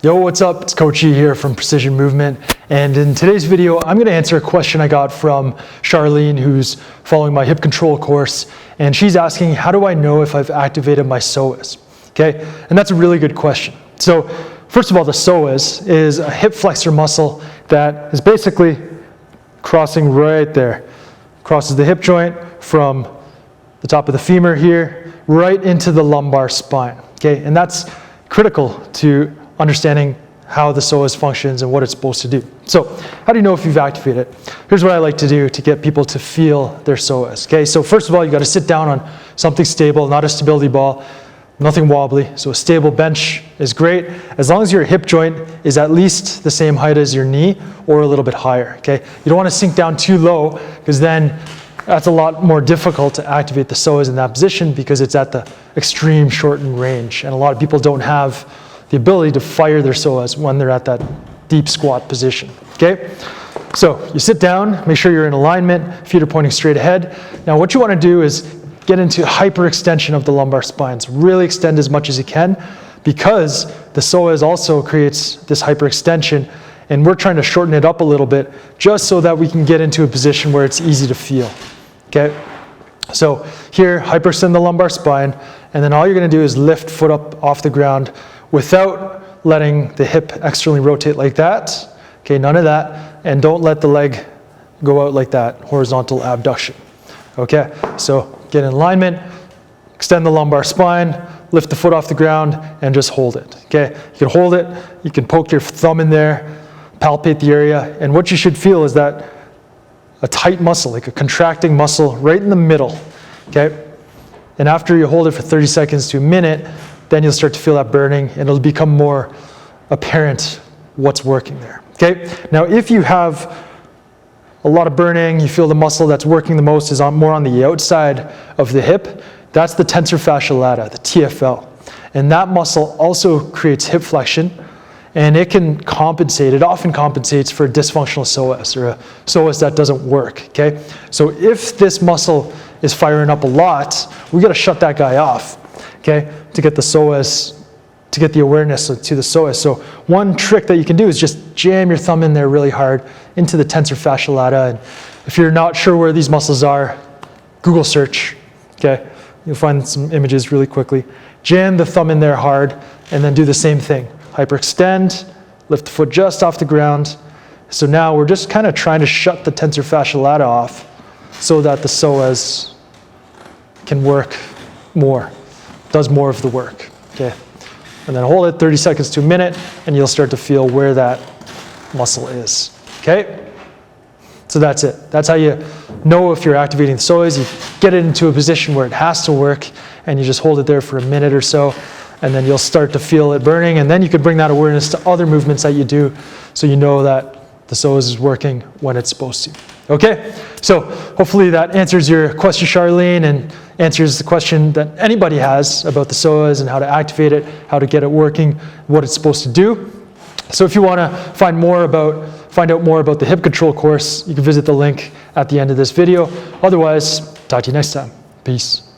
Yo, what's up? It's Coach E here from Precision Movement. And in today's video, I'm gonna answer a question I got from Charlene, who's following my hip control course. And she's asking, how do I know if I've activated my psoas? Okay, and that's a really good question. So first of all, the psoas is a hip flexor muscle that is basically crossing right there. Crosses the hip joint from the top of the femur here, right into the lumbar spine. Okay, and that's critical to understanding how the psoas functions and what it's supposed to do. So how do you know if you've activated it? Here's what I like to do to get people to feel their psoas. Okay, so first of all, you got to sit down on something stable, not a stability ball, nothing wobbly. So a stable bench is great as long as your hip joint is at least the same height as your knee or a little bit higher. Okay, you don't want to sink down too low because then that's a lot more difficult to activate the psoas in that position because it's at the extreme shortened range, and a lot of people don't have the ability to fire their psoas when they're at that deep squat position, okay? So you sit down, make sure you're in alignment, feet are pointing straight ahead. Now what you wanna do is get into hyperextension of the lumbar spine. So really extend as much as you can because the psoas also creates this hyperextension, and we're trying to shorten it up a little bit just so that we can get into a position where it's easy to feel, okay? So here, hyperextend the lumbar spine, and then all you're gonna do is lift foot up off the ground without letting the hip externally rotate like that. Okay, none of that. And don't let the leg go out like that, horizontal abduction. Okay, so get in alignment, extend the lumbar spine, lift the foot off the ground, and just hold it. Okay, you can hold it, you can poke your thumb in there, palpate the area, and what you should feel is that a tight muscle, like a contracting muscle right in the middle. Okay, and after you hold it for 30 seconds to a minute, then you'll start to feel that burning and it'll become more apparent what's working there, okay? Now, if you have a lot of burning, you feel the muscle that's working the most is more on the outside of the hip, that's the tensor fasciae lata, the TFL. And that muscle also creates hip flexion, and it can compensate, it often compensates for a dysfunctional psoas or a psoas that doesn't work, okay? So if this muscle is firing up a lot, we gotta shut that guy off, okay, to get the psoas, to get the awareness to the psoas. So one trick that you can do is just jam your thumb in there really hard into the tensor fasciae lata. And if you're not sure where these muscles are, Google search, okay? You'll find some images really quickly. Jam the thumb in there hard and then do the same thing. Hyperextend, lift the foot just off the ground. So now we're just kind of trying to shut the tensor fasciae lata off so that the psoas can work more. Does more of the work, okay? And then hold it 30 seconds to a minute and you'll start to feel where that muscle is, okay? So that's it. That's how you know if you're activating the psoas. You get it into a position where it has to work and you just hold it there for a minute or so, and then you'll start to feel it burning, and then you could bring that awareness to other movements that you do so you know that the psoas is working when it's supposed to. Okay, so hopefully that answers your question, Charlene, and answers the question that anybody has about the psoas and how to activate it, how to get it working, what it's supposed to do. So if you want to find out more about the hip control course, you can visit the link at the end of this video. Otherwise, talk to you next time. Peace.